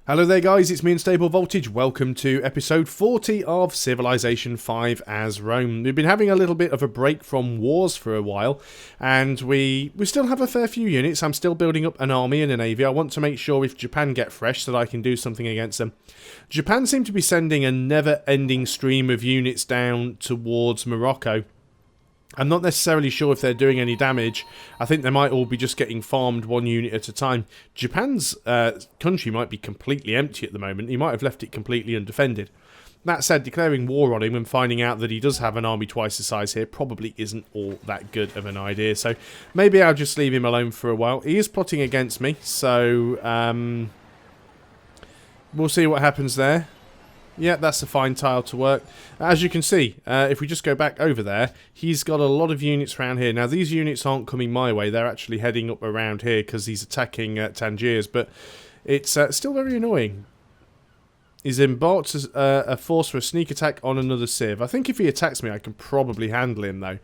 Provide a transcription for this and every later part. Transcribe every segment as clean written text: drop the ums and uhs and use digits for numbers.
Hello there guys, it's me Unstable Voltage. Welcome to episode 40 of Civilization 5 as Rome. We've been having a little bit of a break from wars for a while, and we still have a fair few units. I'm still building up an army and a navy. I want to make sure if Japan get fresh that I can do something against them. Japan seem to be sending a never-ending stream of units down towards Morocco. I'm not necessarily sure if they're doing any damage. I think they might all be just getting farmed one unit at a time. Japan's country might be completely empty at the moment. He might have left it completely undefended. That said, declaring war on him and finding out that he does have an army twice the size here probably isn't all that good of an idea. So maybe I'll just leave him alone for a while. He is plotting against me, so we'll see what happens there. Yeah, that's a fine tile to work. As you can see, if we just go back over there, he's got a lot of units around here. Now, these units aren't coming my way. They're actually heading up around here because he's attacking Tangiers, but it's still very annoying. He's embarked a force for a sneak attack on another civ. I think if he attacks me, I can probably handle him, though.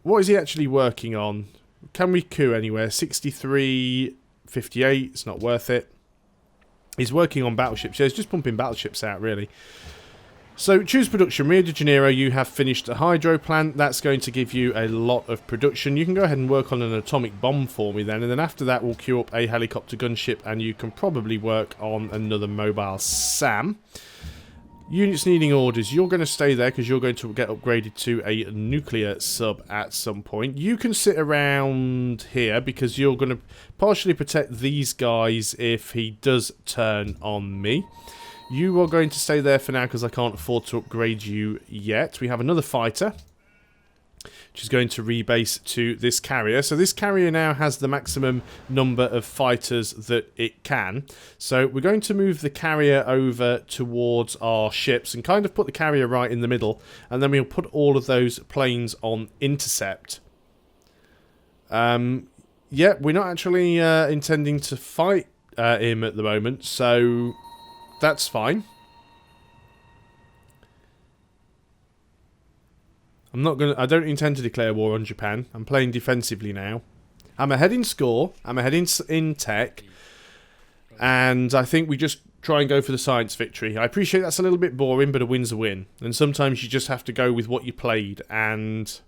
What is he actually working on? Can we coup anywhere? 63, 58, it's not worth it. He's working on battleships. Yeah, he's just pumping battleships out, really. So, choose production. Rio de Janeiro, you have finished a hydro plant. That's going to give you a lot of production. You can go ahead and work on an atomic bomb for me then. And then after that, we'll queue up a helicopter gunship. And you can probably work on another mobile SAM. Units needing orders. You're going to stay there because you're going to get upgraded to a nuclear sub at some point. You can sit around here because you're going to partially protect these guys if he does turn on me. You are going to stay there for now because I can't afford to upgrade you yet. We have another fighter, which is going to rebase to this carrier. So this carrier now has the maximum number of fighters that it can. So we're going to move the carrier over towards our ships and kind of put the carrier right in the middle. And then we'll put all of those planes on intercept. Yeah, we're not actually intending to fight him at the moment, so that's fine. I don't intend to declare war on Japan. I'm playing defensively now. I'm ahead in score. I'm ahead in tech. And I think we just try and go for the science victory. I appreciate that's a little bit boring, but a win's a win. And sometimes you just have to go with what you played. And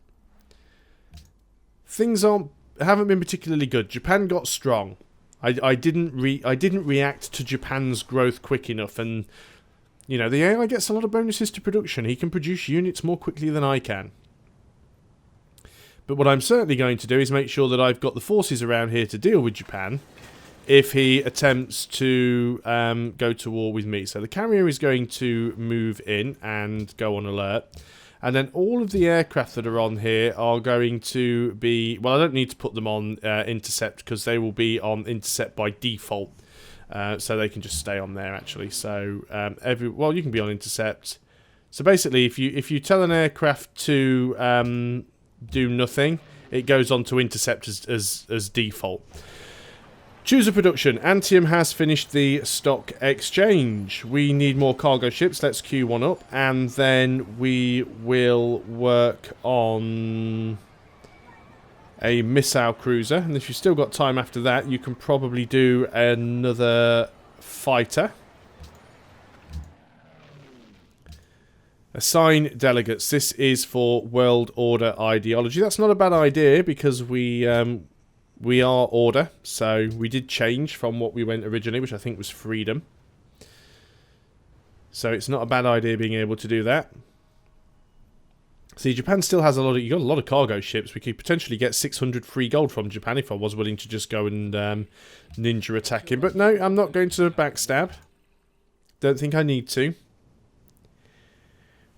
things haven't been particularly good. Japan got strong. I didn't react to Japan's growth quick enough, and you know, the AI gets a lot of bonuses to production. He can produce units more quickly than I can. But what I'm certainly going to do is make sure that I've got the forces around here to deal with Japan if he attempts to go to war with me. So the carrier is going to move in and go on alert. And then all of the aircraft that are on here are going to be... Well, I don't need to put them on intercept because they will be on intercept by default. So they can just stay on there, actually. So, well, you can be on intercept. So basically, if you tell an aircraft to do nothing, it goes on to intercept as default. Choose a production. Antium has finished the stock exchange. We need more cargo ships. Let's queue one up. And then we will work on a missile cruiser. And if you've still got time after that, you can probably do another fighter. Assign delegates. This is for world order ideology. That's not a bad idea because we are order, so we did change from what we went originally, which I think was freedom. So it's not a bad idea being able to do that. See, Japan still has you got a lot of cargo ships. We could potentially get 600 free gold from Japan if I was willing to just go and ninja attack him. But no, I'm not going to backstab. Don't think I need to.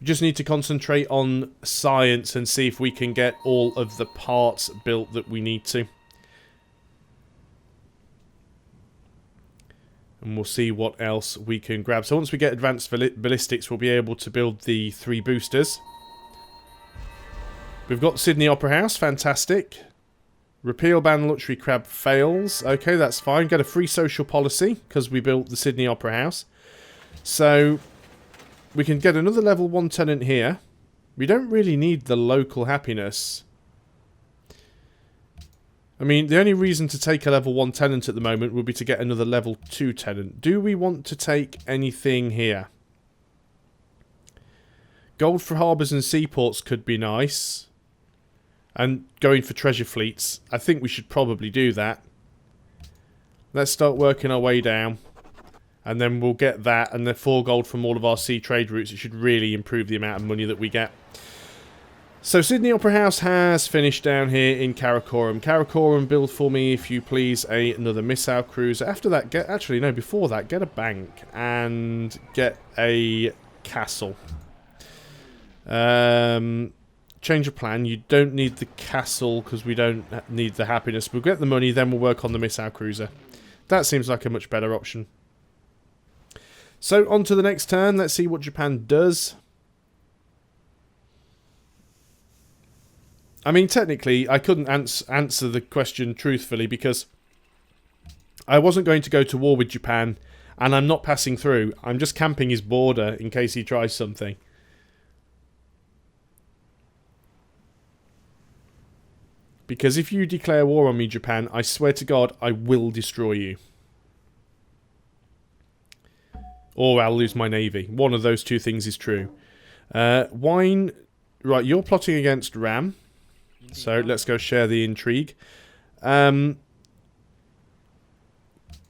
We just need to concentrate on science and see if we can get all of the parts built that we need to. And we'll see what else we can grab. So once we get advanced ballistics, we'll be able to build the 3 boosters. We've got Sydney Opera House. Fantastic. Repeal ban luxury crab fails. Okay, that's fine. Get a free social policy because we built the Sydney Opera House. So we can get another level 1 tenant here. We don't really need the local happiness. I mean, the only reason to take a level 1 tenant at the moment would be to get another level 2 tenant. Do we want to take anything here? Gold for harbours and seaports could be nice. And going for treasure fleets. I think we should probably do that. Let's start working our way down. And then we'll get that and the 4 gold from all of our sea trade routes. It should really improve the amount of money that we get. So Sydney Opera House has finished down here in Karakoram. Karakoram, build for me, if you please, another missile cruiser. After that, before that, get a bank and get a castle. Change of plan. You don't need the castle because we don't need the happiness. We'll get the money, then we'll work on the missile cruiser. That seems like a much better option. So, on to the next turn. Let's see what Japan does. I mean, technically, I couldn't answer the question truthfully because I wasn't going to go to war with Japan, and I'm not passing through. I'm just camping his border in case he tries something. Because if you declare war on me, Japan, I swear to God, I will destroy you. Or I'll lose my navy. One of those two things is true. Wine... Right, you're plotting against Ram. So, let's go share the intrigue. Wine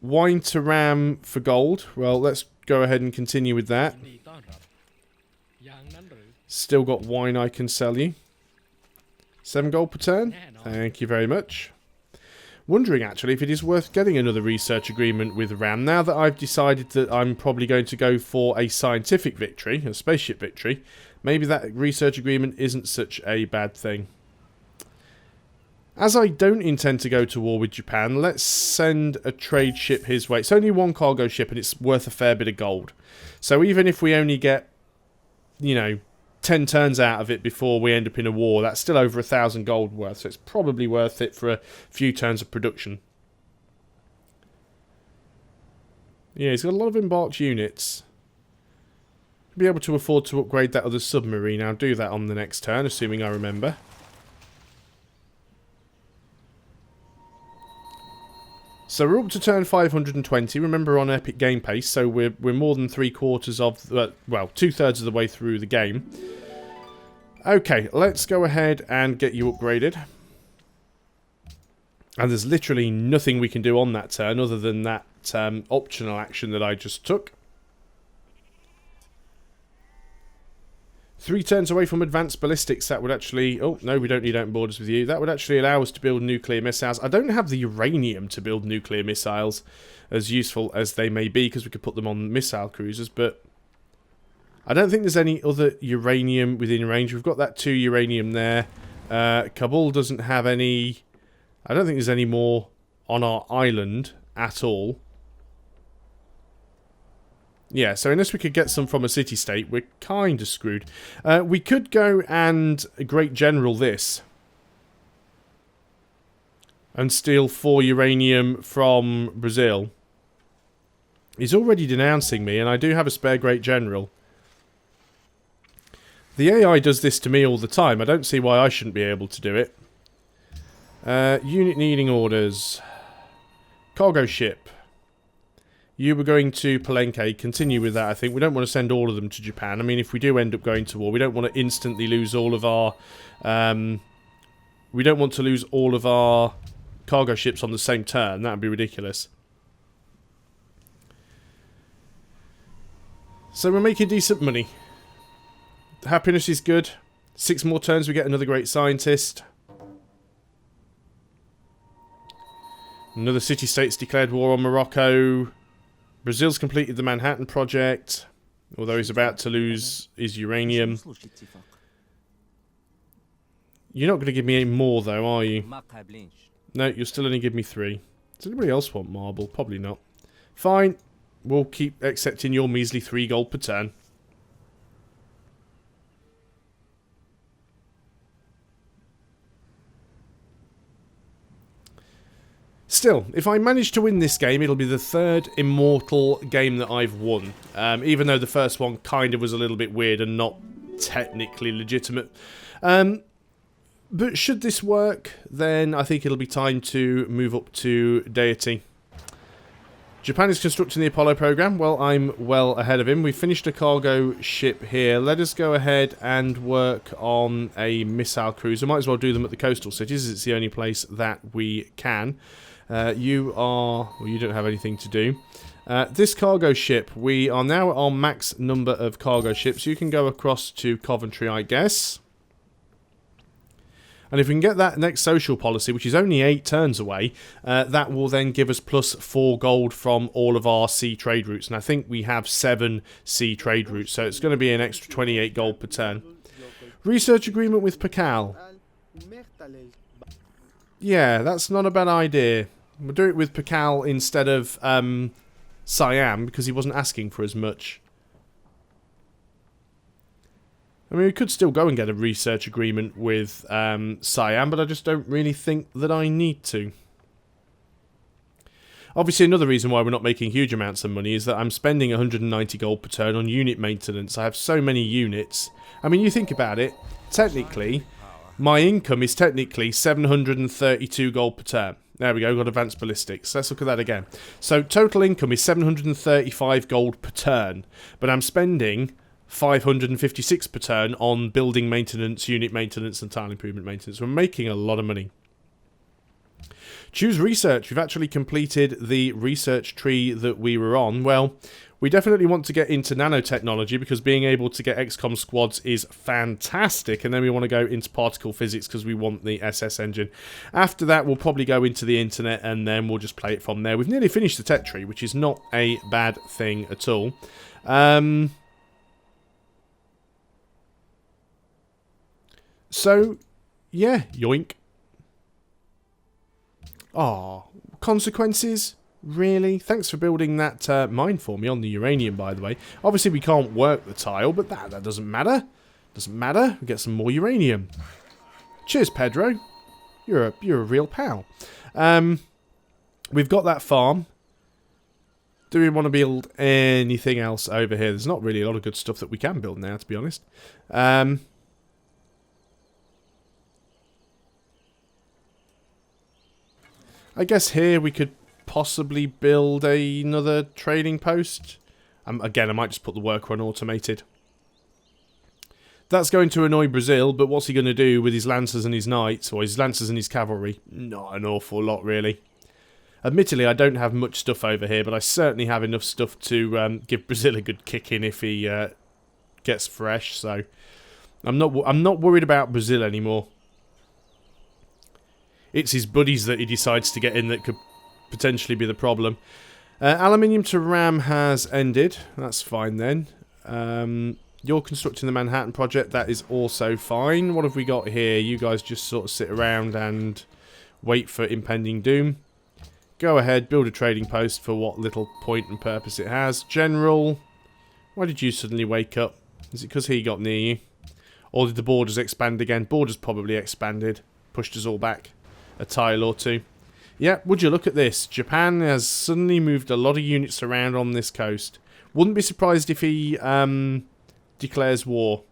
to Ram for gold. Well, let's go ahead and continue with that. Still got wine I can sell you. 7 gold per turn. Thank you very much. Wondering, actually, if it is worth getting another research agreement with Ram. Now that I've decided that I'm probably going to go for a scientific victory, a spaceship victory, maybe that research agreement isn't such a bad thing. As I don't intend to go to war with Japan, let's send a trade ship his way. It's only 1 cargo ship and it's worth a fair bit of gold. So even if we only get, 10 turns out of it before we end up in a war, that's still over 1,000 gold worth. So it's probably worth it for a few turns of production. Yeah, he's got a lot of embarked units. Be able to afford to upgrade that other submarine. I'll do that on the next turn, assuming I remember. So we're up to turn 520. Remember, on epic game pace, so we're more than 3/4 of well, 2/3 of the way through the game. Okay, let's go ahead and get you upgraded. And there's literally nothing we can do on that turn other than that optional action that I just took. 3 turns away from advanced ballistics, that would actually... Oh, no, we don't need open borders with you. That would actually allow us to build nuclear missiles. I don't have the uranium to build nuclear missiles, as useful as they may be, because we could put them on missile cruisers, but... I don't think there's any other uranium within range. We've got that 2 uranium there. Kabul doesn't have any... I don't think there's any more on our island at all. Yeah, so unless we could get some from a city-state, we're kind of screwed. We could go and Great General this. And steal 4 uranium from Brazil. He's already denouncing me, and I do have a spare Great General. The AI does this to me all the time. I don't see why I shouldn't be able to do it. Unit needing orders. Cargo ship. You were going to Palenque. Continue with that, I think. We don't want to send all of them to Japan. I mean, if we do end up going to war, we don't want to instantly lose all of our... we don't want to lose all of our cargo ships on the same turn. That would be ridiculous. So we're making decent money. Happiness is good. 6 more turns, we get another great scientist. Another city-state's declared war on Morocco. Brazil's completed the Manhattan Project, although he's about to lose his uranium. You're not going to give me any more, though, are you? No, you'll still only give me 3. Does anybody else want marble? Probably not. Fine. We'll keep accepting your measly 3 gold per turn. Still, if I manage to win this game, it'll be the 3rd Immortal game that I've won. Even though the first one kind of was a little bit weird and not technically legitimate. But should this work, then I think it'll be time to move up to deity. Japan is constructing the Apollo program. Well, I'm well ahead of him. We finished a cargo ship here. Let us go ahead and work on a missile cruiser. Might as well do them at the coastal cities. It's the only place that we can. You don't have anything to do. This cargo ship, we are now at our max number of cargo ships. You can go across to Coventry, I guess. And if we can get that next social policy, which is only 8 turns away, that will then give us plus 4 gold from all of our sea trade routes. And I think we have 7 sea trade routes, so it's going to be an extra 28 gold per turn. Research agreement with Pakal. Yeah, that's not a bad idea. We'll do it with Pakal instead of Siam, because he wasn't asking for as much. I mean, we could still go and get a research agreement with Siam, but I just don't really think that I need to. Obviously, another reason why we're not making huge amounts of money is that I'm spending 190 gold per turn on unit maintenance. I have so many units. I mean, you think about it, technically, my income is technically 732 gold per turn. There we go, got advanced ballistics. Let's look at that again. So, total income is 735 gold per turn, but I'm spending 556 per turn on building maintenance, unit maintenance, and tile improvement maintenance. We're making a lot of money. Choose research. We've actually completed the research tree that we were on. Well, we definitely want to get into nanotechnology because being able to get XCOM squads is fantastic. And then we want to go into particle physics because we want the SS engine. After that, we'll probably go into the internet and then we'll just play it from there. We've nearly finished the tech tree, which is not a bad thing at all. So, yeah, yoink. Oh, consequences? Really? Thanks for building that mine for me on the uranium, by the way. Obviously, we can't work the tile, but that doesn't matter. Doesn't matter. We get some more uranium. Cheers, Pedro. You're a real pal. We've got that farm. Do we want to build anything else over here? There's not really a lot of good stuff that we can build now, to be honest. I guess here we could possibly build another trading post. Again, I might just put the worker on automated. That's going to annoy Brazil, but what's he going to do with his lancers and his knights, or his lancers and his cavalry? Not an awful lot, really. Admittedly, I don't have much stuff over here, but I certainly have enough stuff to give Brazil a good kick in if he gets fresh. So I'm not worried about Brazil anymore. It's his buddies that he decides to get in that could potentially be the problem. Aluminium to RAM has ended. That's fine then. You're constructing the Manhattan project. That is also fine. What have we got here? You guys just sort of sit around and wait for impending doom. Go ahead, build a trading post for what little point and purpose it has. General, why did you suddenly wake up? Is it because he got near you? Or did the borders expand again? Borders probably expanded. Pushed us all back a tile or two. Yeah, would you look at this? Japan has suddenly moved a lot of units around on this coast. Wouldn't be surprised if he declares war.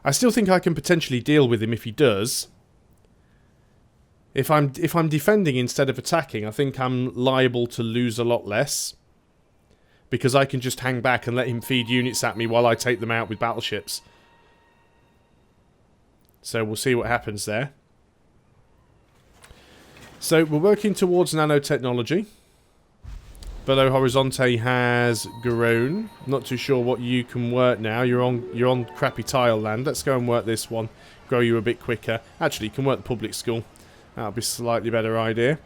I still think I can potentially deal with him if he does. If I'm defending instead of attacking, I think I'm liable to lose a lot less. Because I can just hang back and let him feed units at me while I take them out with battleships. So we'll see what happens there. So we're working towards nanotechnology. Belo Horizonte has grown. Not too sure what you can work now. You're on crappy tile land. Let's go and work this one. Grow you a bit quicker. Actually, you can work the public school. That'll be a slightly better idea.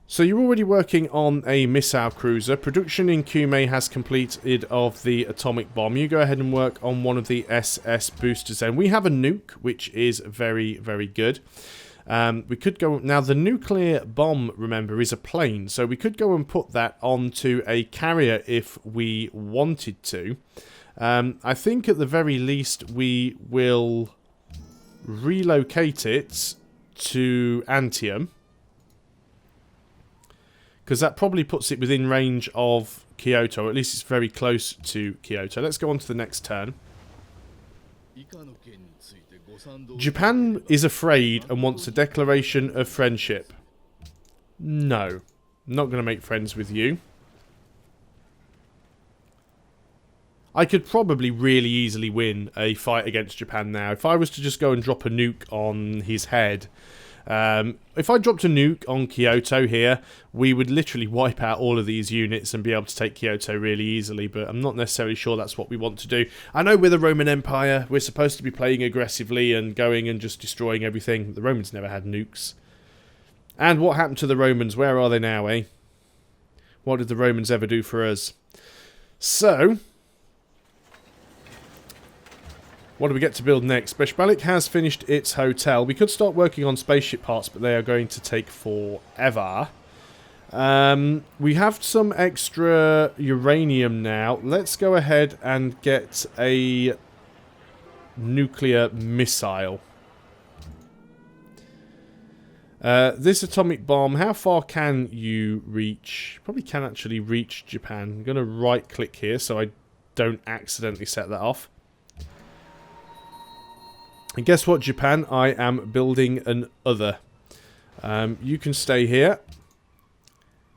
So you're already working on a missile cruiser. Production in Kume has completed of the atomic bomb. You go ahead and work on one of the SS boosters then. We have a nuke, which is very, very good. We could go... Now, the nuclear bomb, remember, is a plane. So we could go and put that onto a carrier if we wanted to. I think at the very least we will relocate it to Antium. Because that probably puts it within range of Kyoto. Or at least it's very close to Kyoto. Let's go on to the next turn. Japan is afraid and wants a declaration of friendship. No. I'm not going to make friends with you. I could probably really easily win a fight against Japan now. If I was to just go and drop a nuke on his head. If I dropped a nuke on Kyoto here, we would literally wipe out all of these units and be able to take Kyoto really easily, but I'm not necessarily sure that's what we want to do. I know we're the Roman Empire, we're supposed to be playing aggressively and going and just destroying everything. The Romans never had nukes. And what happened to the Romans? Where are they now, eh? What did the Romans ever do for us? So, what do we get to build next? Beshbalik has finished its hotel. We could start working on spaceship parts, but they are going to take forever. We have some extra uranium now. Let's go ahead and get a nuclear missile. This atomic bomb, how far can you reach? Probably can actually reach Japan. I'm going to right click here so I don't accidentally set that off. And guess what, Japan? I am building an other. You can stay here.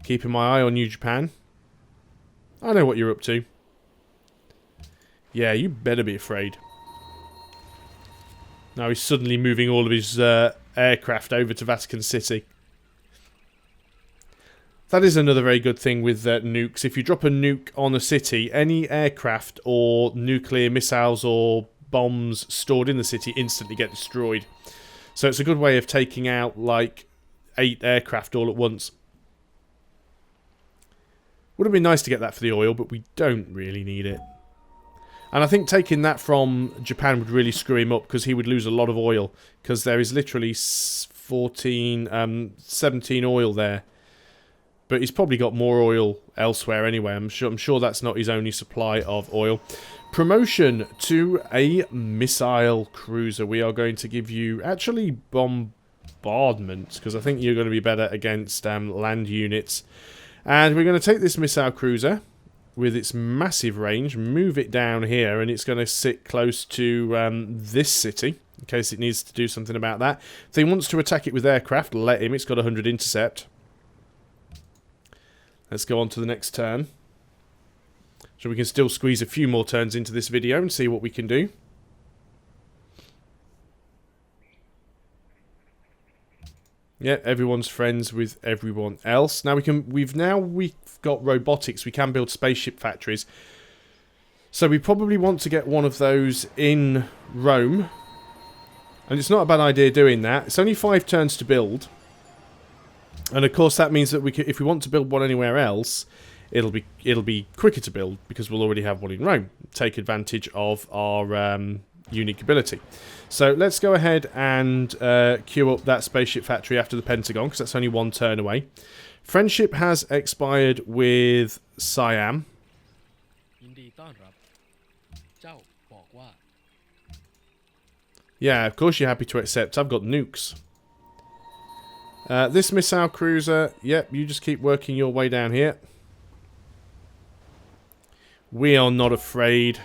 Keeping my eye on you, Japan. I know what you're up to. Yeah, you better be afraid. Now he's suddenly moving all of his aircraft over to Vatican City. That is another very good thing with nukes. If you drop a nuke on a city, any aircraft or nuclear missiles or bombs stored in the city instantly get destroyed. So it's a good way of taking out like 8 aircraft all at once. Would have been nice to get that for the oil, but we don't really need it. And I think taking that from Japan would really screw him up because he would lose a lot of oil because there is literally 17 oil there. But he's probably got more oil elsewhere anyway. I'm sure that's not his only supply of oil. Promotion to a missile cruiser. We are going to give you actually bombardment because I think you're going to be better against land units. And we're going to take this missile cruiser with its massive range, move it down here, and it's going to sit close to this city in case it needs to do something about that. If he wants to attack it with aircraft, let him. It's got 100 intercept. Let's go on to the next turn. So we can still squeeze a few more turns into this video and see what we can do. Yeah, everyone's friends with everyone else. Now we've got robotics. We can build spaceship factories. So we probably want to get one of those in Rome. And it's not a bad idea doing that. It's only 5 turns to build. And of course that means that if we want to build one anywhere else, it'll be quicker to build because we'll already have one in Rome. Take advantage of our unique ability. So let's go ahead and queue up that spaceship factory after the Pentagon because that's only 1 turn away. Friendship has expired with Siam. Yeah, of course you're happy to accept. I've got nukes. This missile cruiser, yep, you just keep working your way down here. We are not afraid.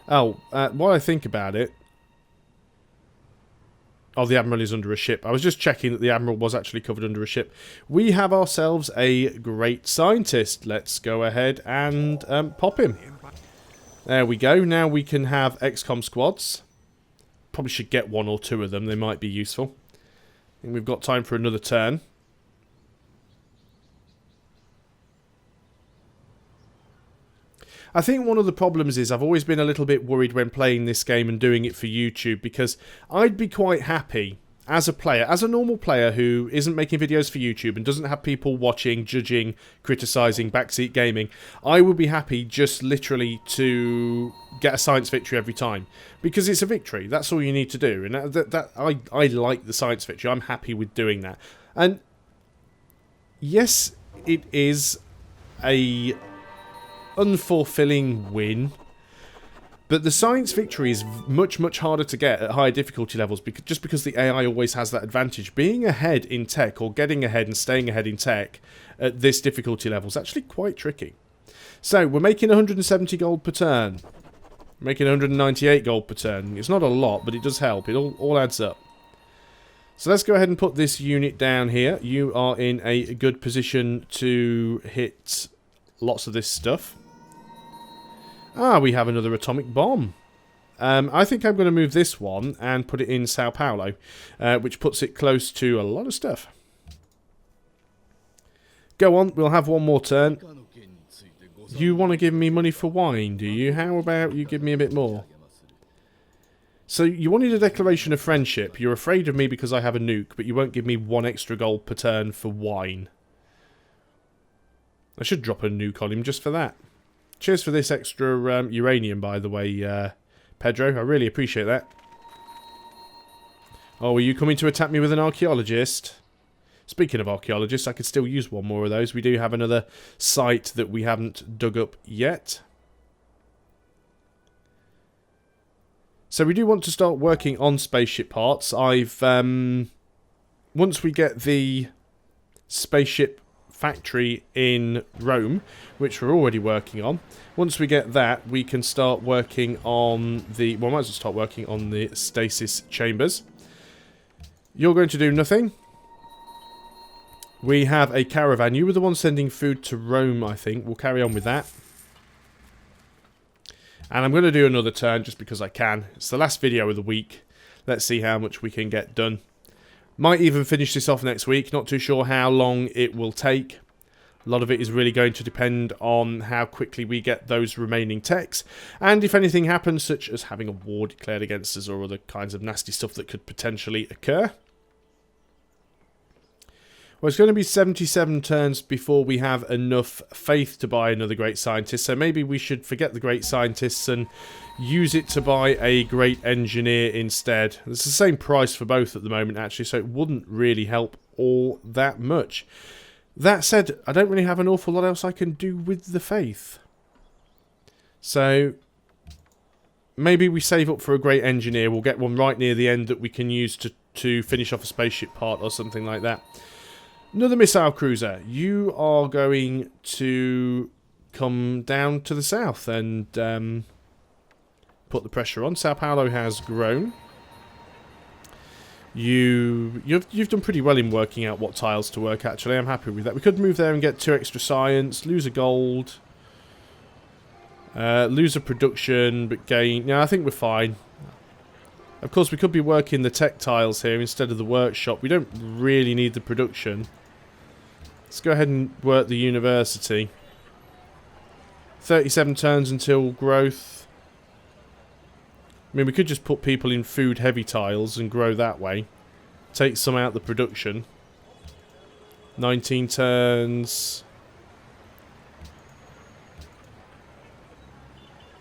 Oh, while I think about it... Oh, the Admiral is under a ship. I was just checking that the Admiral was actually covered under a ship. We have ourselves a great scientist. Let's go ahead and pop him. There we go. Now we can have XCOM squads. Probably should get 1 or 2 of them. They might be useful. I think we've got time for another turn. I think one of the problems is I've always been a little bit worried when playing this game and doing it for YouTube because I'd be quite happy as a player, as a normal player who isn't making videos for YouTube and doesn't have people watching, judging, criticising, backseat gaming. I would be happy just literally to get a science victory every time because it's a victory. That's all you need to do. And I like the science victory. I'm happy with doing that. And yes, it is a unfulfilling win, but the science victory is much harder to get at higher difficulty levels just because the AI always has that advantage. Being ahead in tech or getting ahead and staying ahead in tech at this difficulty level is actually quite tricky. So we're making 170 gold per turn. Making 198 gold per turn. It's not a lot, but it does help. It all adds up. So let's go ahead and put this unit down here. You are in a good position to hit lots of this stuff. Ah, we have another atomic bomb. I think I'm going to move this one and put it in Sao Paulo, which puts it close to a lot of stuff. Go on, we'll have one more turn. You want to give me money for wine, do you? How about you give me a bit more? So you wanted a declaration of friendship. You're afraid of me because I have a nuke, but you won't give me 1 extra gold per turn for wine. I should drop a nuke on him just for that. Cheers for this extra uranium, by the way, Pedro. I really appreciate that. Oh, are you coming to attack me with an archaeologist? Speaking of archaeologists, I could still use one more of those. We do have another site that we haven't dug up yet. So we do want to start working on spaceship parts. Once we get the spaceship factory in Rome, which we're already working on, once we get that, we can start working on the... Well, might as well start working on the stasis chambers. You're going to do nothing. We have a caravan. You were the one sending food to Rome, I think. We'll carry on with that. And I'm going to do another turn just because I can. It's the last video of the week. Let's see how much we can get done. Might even finish this off next week. Not too sure how long it will take. A lot of it is really going to depend on how quickly we get those remaining techs. And if anything happens, such as having a war declared against us or other kinds of nasty stuff that could potentially occur. Well, it's going to be 77 turns before we have enough faith to buy another great scientist, so maybe we should forget the great scientists and use it to buy a great engineer instead. It's the same price for both at the moment, actually, so it wouldn't really help all that much. That said, I don't really have an awful lot else I can do with the faith. So maybe we save up for a great engineer. We'll get one right near the end that we can use to finish off a spaceship part or something like that. Another missile cruiser. You are going to come down to the south and put the pressure on. Sao Paulo has grown. You've done pretty well in working out what tiles to work, actually. I'm happy with that. We could move there and get 2 extra science, lose a gold, lose a production, but gain... No, I think we're fine. Of course, we could be working the tech tiles here instead of the workshop. We don't really need the production. Let's go ahead and work the university. 37 turns until growth. I mean, we could just put people in food-heavy tiles and grow that way. Take some out the production. 19 turns.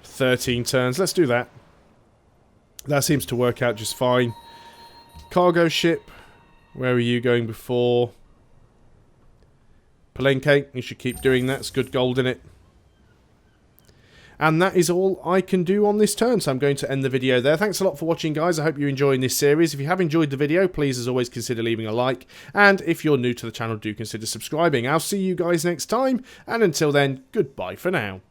13 turns. Let's do that. That seems to work out just fine. Cargo ship. Where were you going before? Palenque. You should keep doing that. It's good gold in it. And that is all I can do on this turn, so I'm going to end the video there. Thanks a lot for watching, guys. I hope you're enjoying this series. If you have enjoyed the video, please, as always, consider leaving a like. And if you're new to the channel, do consider subscribing. I'll see you guys next time. And until then, goodbye for now.